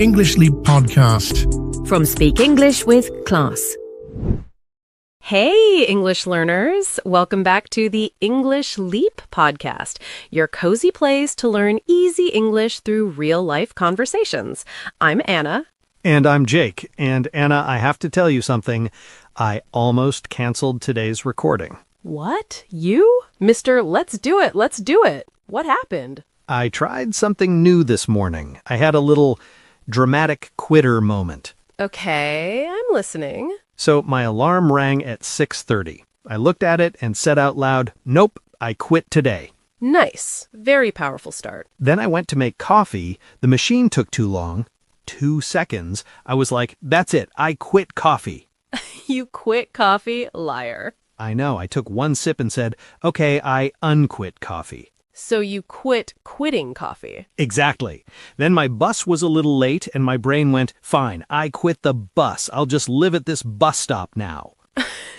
English Leap Podcast. From Speak English with Class. Hey, English learners. Welcome back to the English Leap Podcast, your cozy place to learn easy English through real-life conversations. I'm Anna. And I'm Jake. And Anna, I have to tell you something. I almost canceled today's recording. What? You? Mr. Let's do it. What happened? I tried something new this morning. I had a little dramatic quitter moment. Okay, I'm listening. So my alarm rang at 6:30. I looked at it and said out loud, "Nope, I quit today." Nice. Very powerful start. Then I went to make coffee. The machine took too long. 2 seconds. I was like, that's it. I quit coffee. You quit coffee? Liar. I know. I took one sip and said, okay, I unquit coffee. So you quit quitting coffee. Exactly. Then my bus was a little late and my brain went, fine, I quit the bus. I'll just live at this bus stop now.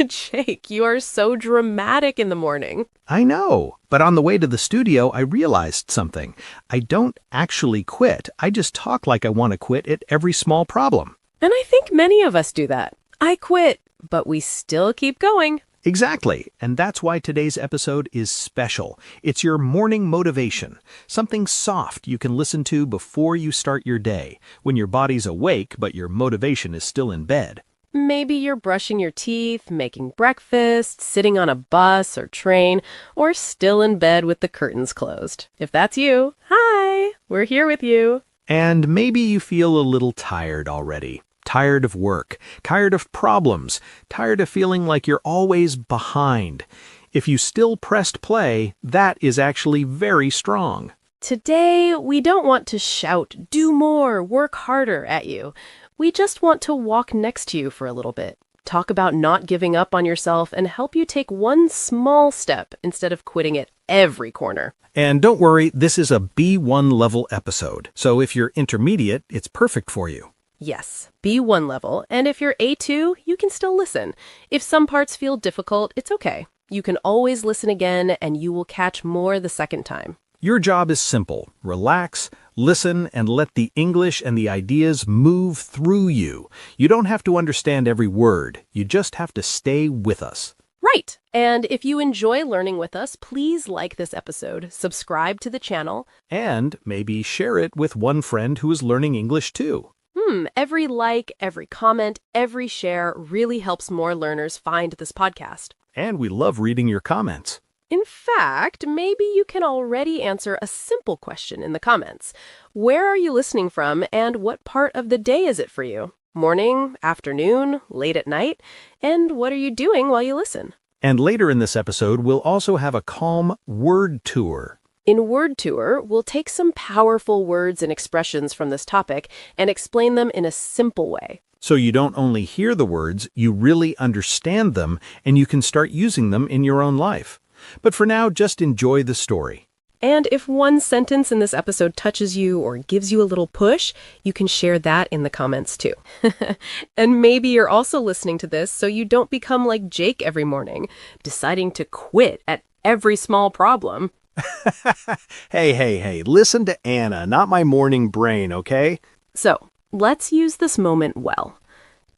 Jake, you are so dramatic in the morning. I know, but on the way to the studio, I realized something. I don't actually quit. I just talk like I want to quit at every small problem. And I think many of us do that. I quit, but we still keep going. Exactly, and that's why today's episode is special. It's your morning motivation, something soft you can listen to before you start your day, when your body's awake but your motivation is still in bed. Maybe you're brushing your teeth, making breakfast, sitting on a bus or train, or still in bed with the curtains closed. If that's you, hi, we're here with you. And maybe you feel a little tired already. Tired of work, tired of problems, tired of feeling like you're always behind. If you still pressed play, that is actually very strong. Today, we don't want to shout, do more, work harder at you. We just want to walk next to you for a little bit, talk about not giving up on yourself, and help you take one small step instead of quitting at every corner. And don't worry, this is a B1 level episode, so if you're intermediate, it's perfect for you. Yes, B1 level, and if you're A2, you can still listen. If some parts feel difficult, it's okay. You can always listen again, and you will catch more the second time. Your job is simple. Relax, listen, and let the English and the ideas move through you. You don't have to understand every word. You just have to stay with us. Right. And if you enjoy learning with us, please like this episode, subscribe to the channel, and maybe share it with one friend who is learning English too. Every like, every comment, every share really helps more learners find this podcast. And we love reading your comments. In fact, maybe you can already answer a simple question in the comments. Where are you listening from and what part of the day is it for you? Morning, afternoon, late at night? And what are you doing while you listen? And later in this episode, we'll also have a calm word tour. In Word Tour, we'll take some powerful words and expressions from this topic and explain them in a simple way. So you don't only hear the words, you really understand them, and you can start using them in your own life. But for now, just enjoy the story. And if one sentence in this episode touches you or gives you a little push, you can share that in the comments too. And maybe you're also listening to this so you don't become like Jake every morning, deciding to quit at every small problem. Hey, listen to Anna, not my morning brain, okay? So, let's use this moment well.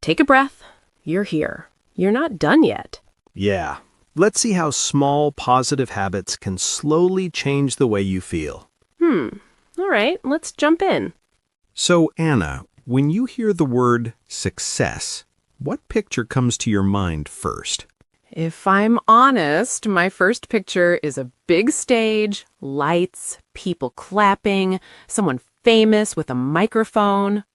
Take a breath. You're here. You're not done yet. Yeah. Let's see how small positive habits can slowly change the way you feel. All right, let's jump in. So, Anna, when you hear the word success, what picture comes to your mind first? If I'm honest, my first picture is a big stage, lights, people clapping, someone famous with a microphone.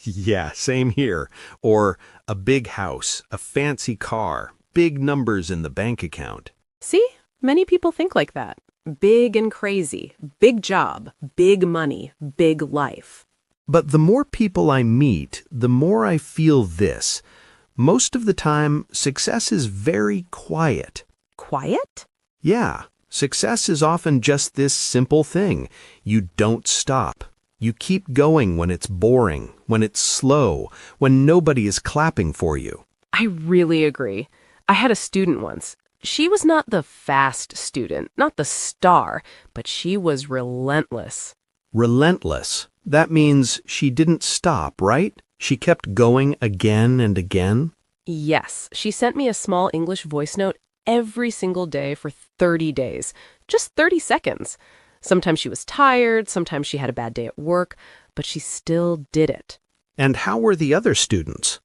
Yeah, same here. Or a big house, a fancy car, big numbers in the bank account. See, many people think like that. Big and crazy, big job, big money, big life. But the more people I meet, the more I feel this. Most of the time, success is very quiet. Quiet? Yeah, success is often just this simple thing. You don't stop. You keep going when it's boring, when it's slow, when nobody is clapping for you. I really agree. I had a student once. She was not the fast student, not the star, but she was relentless. Relentless. That means she didn't stop, right? She kept going again and again? Yes, she sent me a small English voice note every single day for 30 days. Just 30 seconds. Sometimes she was tired, sometimes she had a bad day at work, but she still did it. And how were the other students?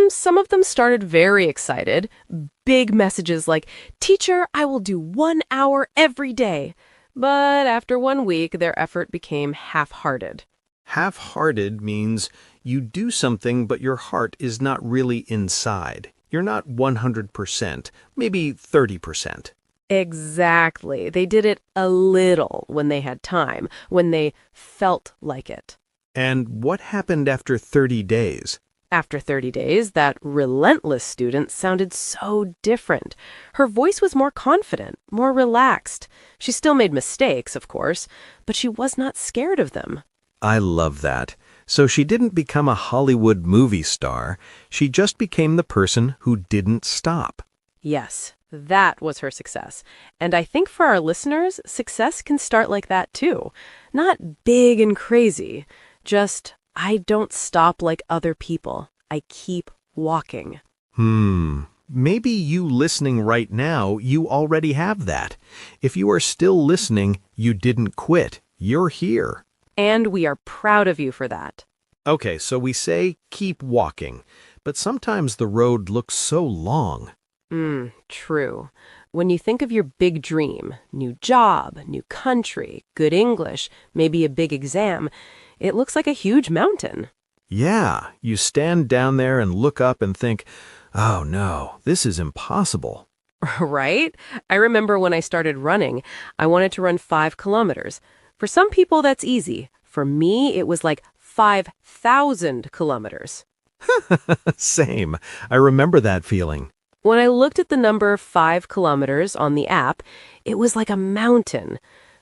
Some of them started very excited. Big messages like, "Teacher, I will do 1 hour every day." But after 1 week, their effort became half-hearted. Half-hearted means you do something but your heart is not really inside. You're not 100%, maybe 30%. Exactly. They did it a little when they had time, when they felt like it. And what happened after 30 days? After 30 days, that relentless student sounded so different. Her voice was more confident, more relaxed. She still made mistakes, of course, but she was not scared of them. I love that. So she didn't become a Hollywood movie star. She just became the person who didn't stop. Yes, that was her success. And I think for our listeners, success can start like that too. Not big and crazy, just I don't stop like other people. I keep walking. Maybe you listening right now, you already have that. If you are still listening, you didn't quit. You're here. And we are proud of you for that. Okay, so we say keep walking, but sometimes the road looks so long. True. When you think of your big dream, new job, new country, good English, maybe a big exam, it looks like a huge mountain. Yeah, you stand down there and look up and think, oh no, this is impossible. Right? I remember when I started running, I wanted to run 5 kilometers. For some people, that's easy. For me, it was like 5,000 kilometers. Same. I remember that feeling. When I looked at the number 5 kilometers on the app, it was like a mountain.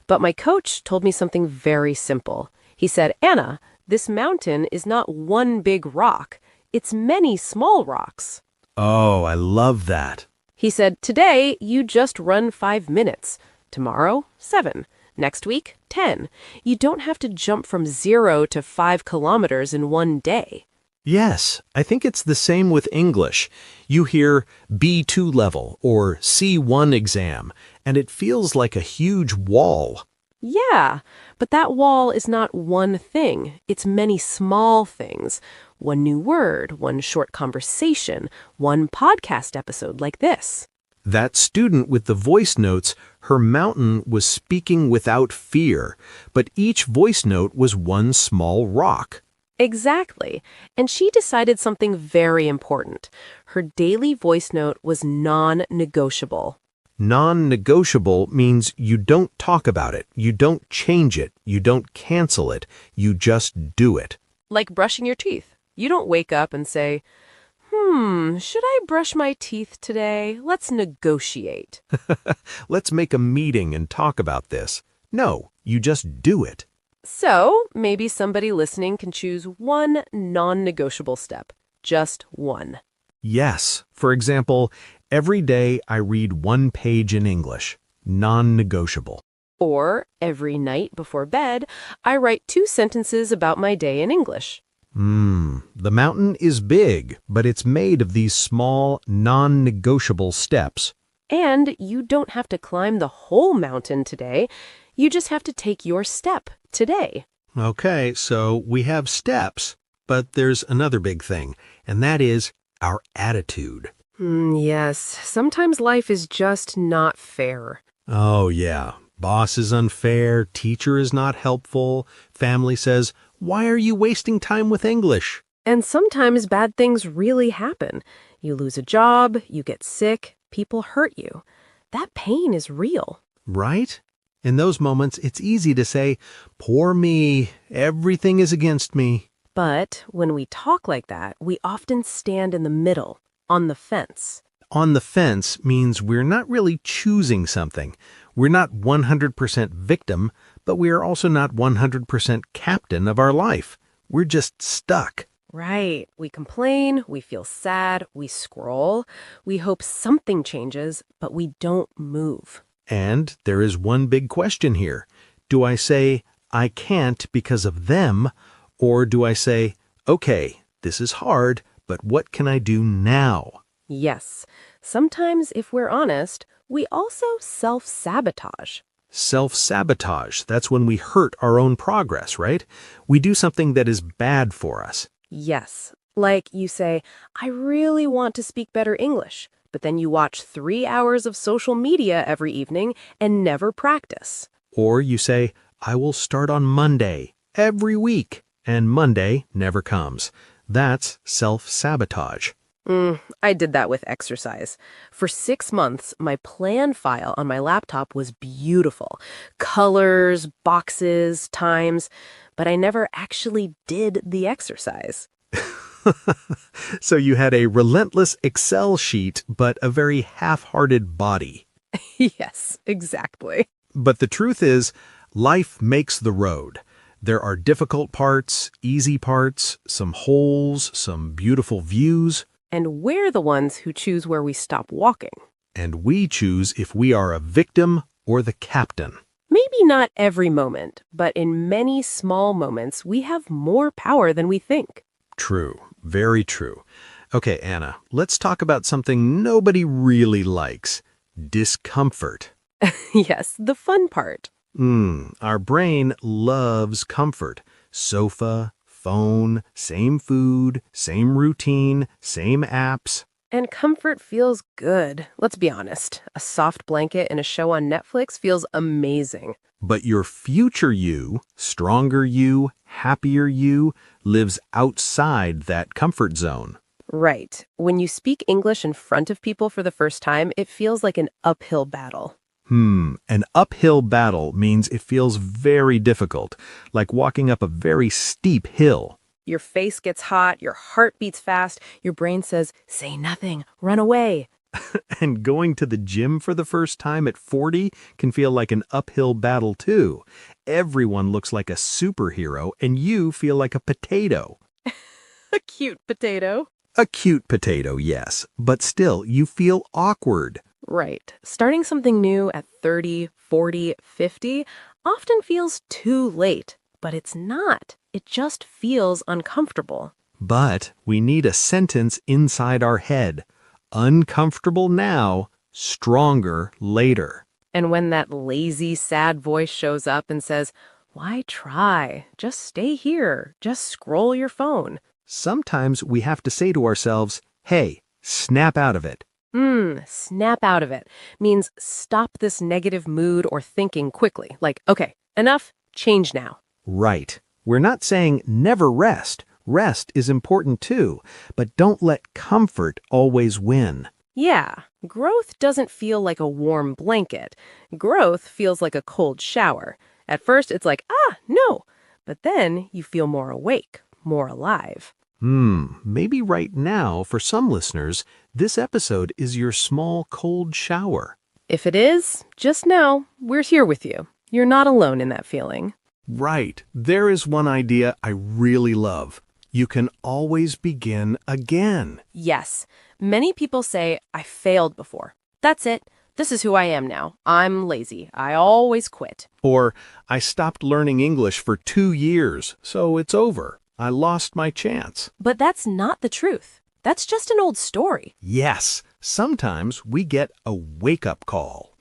But my coach told me something very simple. He said, "Anna, this mountain is not one big rock. It's many small rocks." Oh, I love that. He said, "Today, you just run 5 minutes. Tomorrow, 7. Next week, 10. You don't have to jump from 0 to 5 kilometers in one day." Yes, I think it's the same with English. You hear B2 level or C1 exam, and it feels like a huge wall. Yeah, but that wall is not one thing. It's many small things. One new word, one short conversation, one podcast episode like this. That student with the voice notes, her mountain was speaking without fear, but each voice note was one small rock. Exactly. And she decided something very important. Her daily voice note was non-negotiable. Non-negotiable means you don't talk about it, you don't change it, you don't cancel it, you just do it. Like brushing your teeth. You don't wake up and say, should I brush my teeth today? Let's negotiate. Let's make a meeting and talk about this. No, you just do it. So maybe somebody listening can choose one non-negotiable step. Just one. Yes. For example, every day I read 1 page in English. Non-negotiable. Or every night before bed, I write 2 sentences about my day in English. The mountain is big, but it's made of these small, non-negotiable steps. And you don't have to climb the whole mountain today. You just have to take your step today. Okay, so we have steps, but there's another big thing, and that is our attitude. Yes, sometimes life is just not fair. Oh, yeah. Boss is unfair, teacher is not helpful, family says, "Why are you wasting time with English?" And sometimes bad things really happen. You lose a job, you get sick, people hurt you. That pain is real. Right? In those moments, it's easy to say, "Poor me, everything is against me." But when we talk like that, we often stand in the middle, on the fence. On the fence means we're not really choosing something. We're not 100% victim, but we are also not 100% captain of our life. We're just stuck. Right. We complain, we feel sad, we scroll, we hope something changes, but we don't move. And there is one big question here. Do I say, I can't because of them? Or do I say, okay, this is hard, but what can I do now? Yes. Sometimes, if we're honest, we also self-sabotage. Self-sabotage, that's when we hurt our own progress, right? We do something that is bad for us. Yes. Like you say, I really want to speak better English, but then you watch 3 hours of social media every evening and never practice. Or you say, I will start on Monday, every week, and Monday never comes. That's self-sabotage. I did that with exercise. For 6 months, my plan file on my laptop was beautiful. Colors, boxes, times, but I never actually did the exercise. So you had a relentless Excel sheet, but a very half-hearted body. Yes, exactly. But the truth is, life makes the road. There are difficult parts, easy parts, some holes, some beautiful views. And we're the ones who choose where we stop walking. And we choose if we are a victim or the captain. Maybe not every moment, but in many small moments, we have more power than we think. True, very true. Okay, Anna, let's talk about something nobody really likes. Discomfort. Yes, the fun part. Our brain loves comfort. Sofa, phone, same food, same routine, same apps. And comfort feels good. Let's be honest. A soft blanket and a show on Netflix feels amazing. But your future you, stronger you, happier you, lives outside that comfort zone. Right. When you speak English in front of people for the first time, it feels like an uphill battle. An uphill battle means it feels very difficult, like walking up a very steep hill. Your face gets hot, your heart beats fast, your brain says, say nothing, run away. And going to the gym for the first time at 40 can feel like an uphill battle too. Everyone looks like a superhero and you feel like a potato. A cute potato. A cute potato, yes, but still you feel awkward. Right. Starting something new at 30, 40, 50 often feels too late, but it's not. It just feels uncomfortable. But we need a sentence inside our head. Uncomfortable now, stronger later. And when that lazy, sad voice shows up and says, why try? Just stay here. Just scroll your phone. Sometimes we have to say to ourselves, hey, snap out of it. Snap out of it means stop this negative mood or thinking quickly. Like, okay, enough, change now. Right. We're not saying never rest. Rest is important too, but don't let comfort always win. Yeah, growth doesn't feel like a warm blanket. Growth feels like a cold shower. At first, it's like, no. But then you feel more awake, more alive. Maybe right now, for some listeners, this episode is your small cold shower. If it is, just know we're here with you. You're not alone in that feeling. Right. There is one idea I really love. You can always begin again. Yes, many people say, I failed before. That's it. This is who I am now. I'm lazy. I always quit. Or, I stopped learning English for 2 years, so it's over. I lost my chance. But that's not the truth. That's just an old story. Yes, sometimes we get a wake-up call.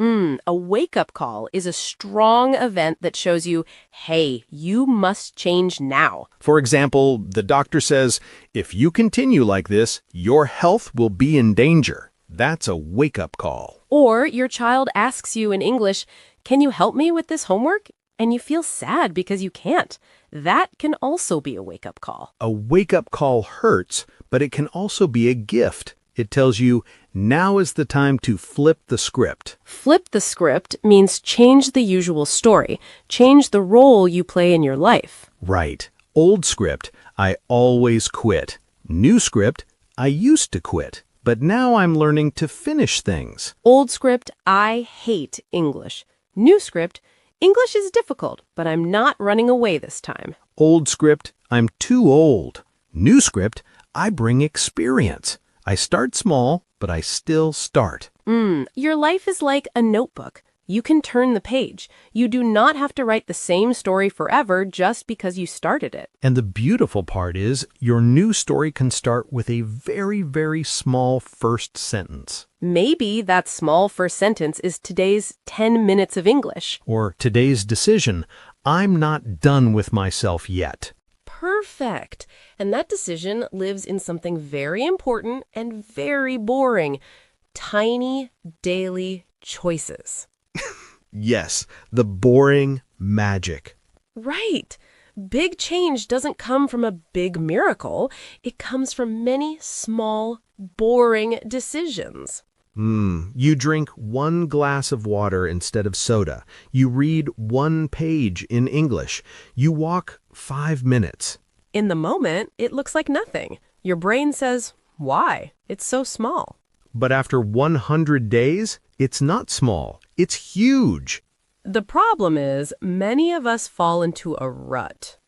A wake-up call is a strong event that shows you, hey, you must change now. For example, the doctor says, if you continue like this, your health will be in danger. That's a wake-up call. Or your child asks you in English, can you help me with this homework? And you feel sad because you can't. That can also be a wake-up call. A wake-up call hurts, but it can also be a gift. It tells you, now is the time to flip the script. Flip the script means change the usual story, change the role you play in your life. Right. Old script, I always quit. New script, I used to quit. But now I'm learning to finish things. Old script, I hate English. New script, English is difficult, but I'm not running away this time. Old script, I'm too old. New script, I bring experience. I start small, but I still start. Your life is like a notebook. You can turn the page. You do not have to write the same story forever just because you started it. And the beautiful part is, your new story can start with a very, very small first sentence. Maybe that small first sentence is today's 10 minutes of English. Or today's decision, I'm not done with myself yet. Perfect. And that decision lives in something very important and very boring. Tiny daily choices. Yes, the boring magic. Right. Big change doesn't come from a big miracle. It comes from many small, boring decisions. You drink one glass of water instead of soda. You read one page in English. You walk 5 minutes. In the moment, it looks like nothing. Your brain says, why? It's so small. But after 100 days, it's not small. It's huge. The problem is, many of us fall into a rut.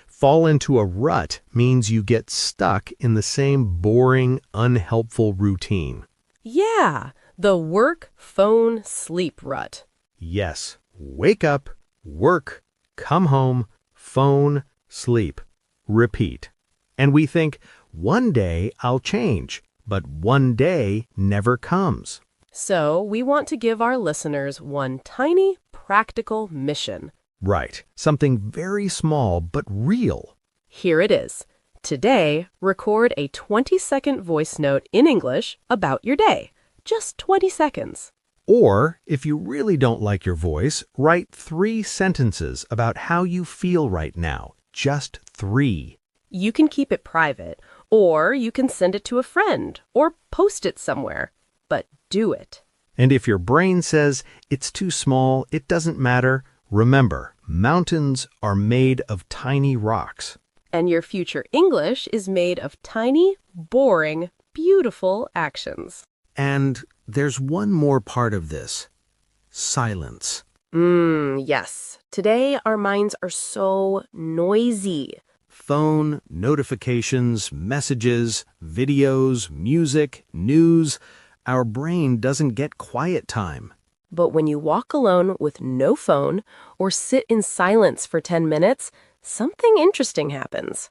Fall into a rut means you get stuck in the same boring, unhelpful routine. Yeah, the work, phone, sleep rut. Yes, wake up, work, come home, phone, sleep, repeat. And we think, one day I'll change, but one day never comes. So we want to give our listeners one tiny, practical mission. Right, something very small but real. Here it is. Today, record a 20-second voice note in English about your day. Just 20 seconds. Or, if you really don't like your voice, write 3 sentences about how you feel right now. Just 3. You can keep it private, or you can send it to a friend, or post it somewhere. But do it. And if your brain says it's too small, it doesn't matter, remember, mountains are made of tiny rocks. And your future English is made of tiny, boring, beautiful actions. And there's one more part of this. Silence. Yes. Today, our minds are so noisy. Phone, notifications, messages, videos, music, news. Our brain doesn't get quiet time. But when you walk alone with no phone or sit in silence for 10 minutes, something interesting happens.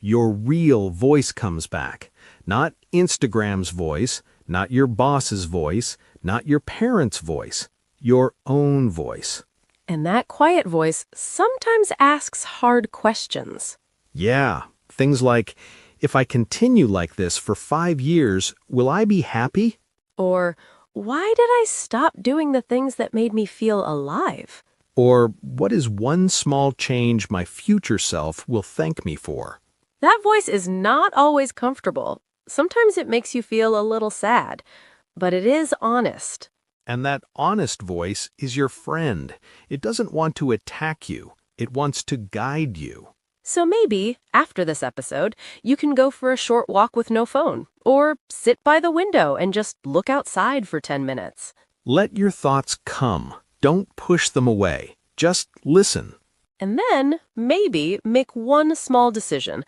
Your real voice comes back. Not Instagram's voice, not your boss's voice, not your parents' voice. Your own voice. And that quiet voice sometimes asks hard questions. Yeah, things like, if I continue like this for 5 years, will I be happy? Or, why did I stop doing the things that made me feel alive? Or, what is one small change my future self will thank me for? That voice is not always comfortable. Sometimes it makes you feel a little sad, but it is honest. And that honest voice is your friend. It doesn't want to attack you. It wants to guide you. So maybe, after this episode, you can go for a short walk with no phone, or sit by the window and just look outside for 10 minutes. Let your thoughts come. Don't push them away. Just listen. And then, maybe, make one small decision.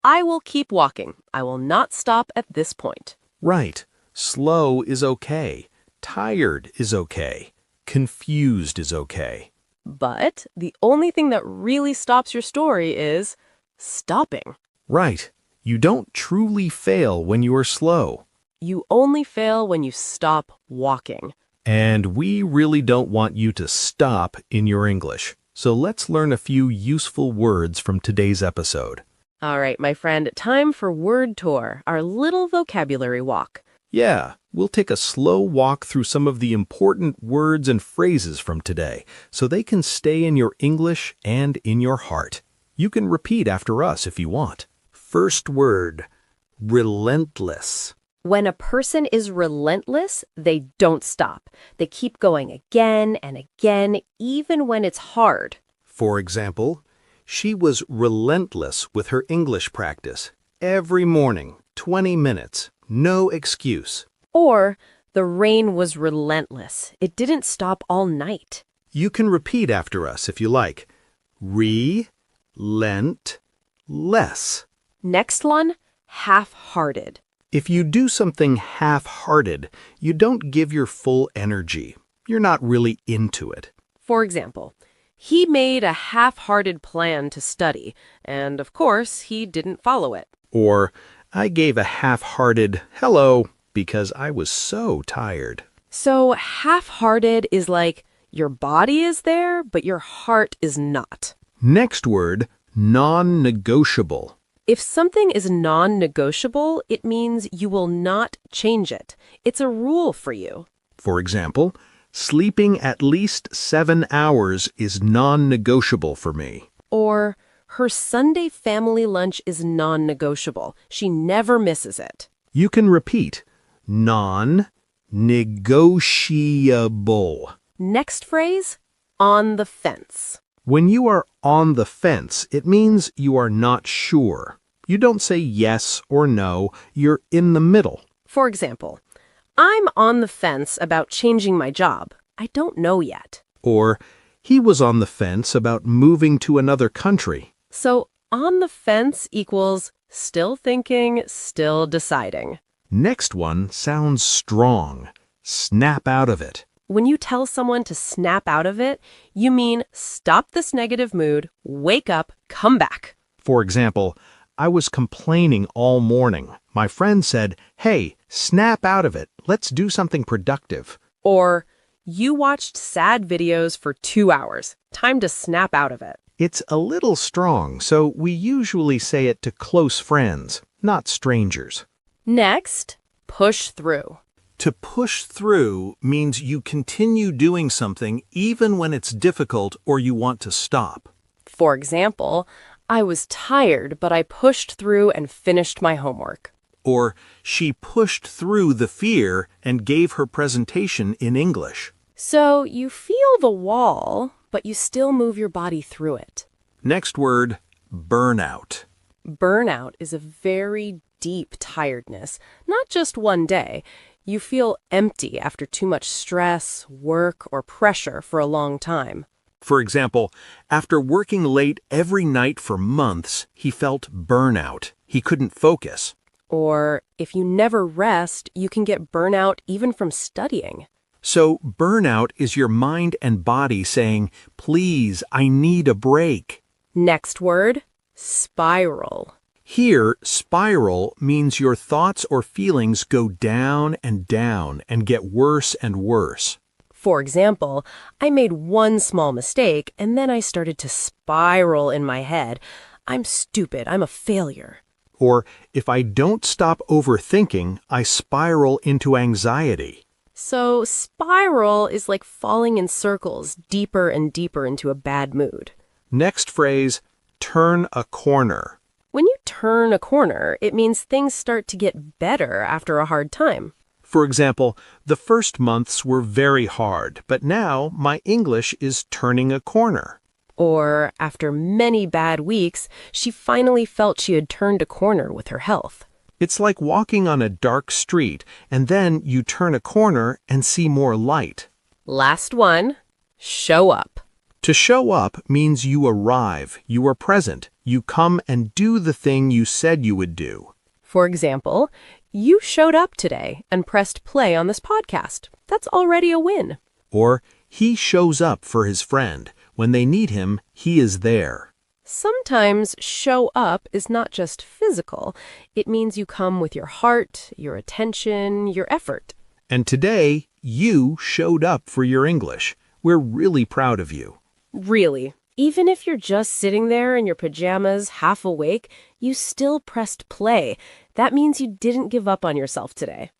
I will keep walking. I will not stop at this point. Right. Slow is okay. Tired is okay. Confused is okay. But the only thing that really stops your story is stopping. Right. You don't truly fail when you are slow. You only fail when you stop walking. And we really don't want you to stop in your English. So let's learn a few useful words from today's episode. All right, my friend, time for Word Tour, our little vocabulary walk. Yeah, we'll take a slow walk through some of the important words and phrases from today, so they can stay in your English and in your heart. You can repeat after us if you want. First word, relentless. When a person is relentless, they don't stop. They keep going again and again, even when it's hard. For example, she was relentless with her English practice. Every morning, 20 minutes, no excuse. Or, the rain was relentless. It didn't stop all night. You can repeat after us if you like. Re-lent-less. Next one, half-hearted. If you do something half-hearted, you don't give your full energy. You're not really into it. For example, he made a half-hearted plan to study, and of course, he didn't follow it. Or, I gave a half-hearted hello because I was so tired. So half-hearted is like your body is there, but your heart is not. Next word, non-negotiable. If something is non-negotiable, it means you will not change it. It's a rule for you. For example, sleeping at least 7 hours is non-negotiable for me. Or, her Sunday family lunch is non-negotiable. She never misses it. You can repeat, non-negotiable. Next phrase, on the fence. When you are on the fence, it means you are not sure. You don't say yes or no, you're in the middle. For example, I'm on the fence about changing my job. I don't know yet. Or, he was on the fence about moving to another country. So, on the fence equals still thinking, still deciding. Next one sounds strong. Snap out of it. When you tell someone to snap out of it, you mean stop this negative mood, wake up, come back. For example, I was complaining all morning. My friend said, "Hey, snap out of it. Let's do something productive." Or, you watched sad videos for 2 hours. Time to snap out of it. It's a little strong, so we usually say it to close friends, not strangers. Next, push through. To push through means you continue doing something even when it's difficult or you want to stop. For example, I was tired, but I pushed through and finished my homework. Or, she pushed through the fear and gave her presentation in English. So you feel the wall, but you still move your body through it. Next word, burnout. Burnout is a very deep tiredness, not just one day. You feel empty after too much stress, work, or pressure for a long time. For example, after working late every night for months, he felt burnout. He couldn't focus. Or if you never rest, you can get burnout even from studying. So burnout is your mind and body saying, "Please, I need a break." Next word, spiral. Here, spiral means your thoughts or feelings go down and get worse and worse. For example, I made one small mistake and then I started to spiral in my head. I'm stupid. I'm a failure. Or, if I don't stop overthinking, I spiral into anxiety. So spiral is like falling in circles deeper and deeper into a bad mood. Next phrase, turn a corner. When you turn a corner, it means things start to get better after a hard time. For example, the first months were very hard, but now my English is turning a corner. Or, after many bad weeks, she finally felt she had turned a corner with her health. It's like walking on a dark street, and then you turn a corner and see more light. Last one, show up. To show up means you arrive, you are present, you come and do the thing you said you would do. For example, you showed up today and pressed play on this podcast. That's already a win. Or, he shows up for his friend. When they need him, he is there. Sometimes show up is not just physical. It means you come with your heart, your attention, your effort. And today, you showed up for your English. We're really proud of you. Really, even if you're just sitting there in your pajamas, half awake, you still pressed play. That means you didn't give up on yourself today.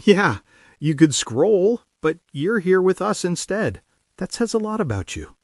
Yeah, you could scroll, but you're here with us instead. That says a lot about you.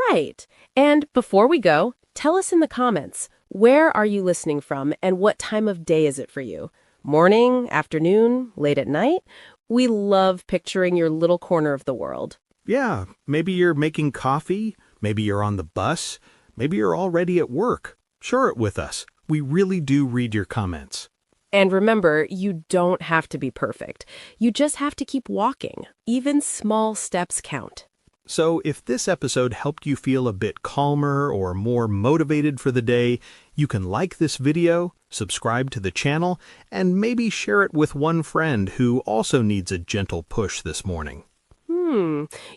Right. And before we go, tell us in the comments, where are you listening from and what time of day is it for you? Morning, afternoon, late at night? We love picturing your little corner of the world. Yeah, maybe you're making coffee, maybe you're on the bus, maybe you're already at work. Share it with us. We really do read your comments. And remember, you don't have to be perfect. You just have to keep walking. Even small steps count. So if this episode helped you feel a bit calmer or more motivated for the day, you can like this video, subscribe to the channel, and maybe share it with one friend who also needs a gentle push this morning.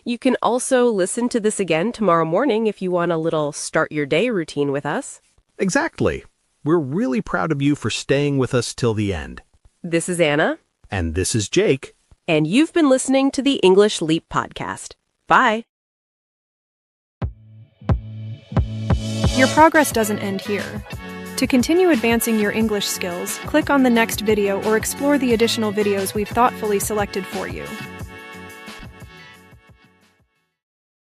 You can also listen to this again tomorrow morning if you want a little start your day routine with us. Exactly. We're really proud of you for staying with us till the end. This is Anna. And this is Jake. And you've been listening to the English Leap Podcast. Bye. Your progress doesn't end here. To continue advancing your English skills, click on the next video or explore the additional videos we've thoughtfully selected for you.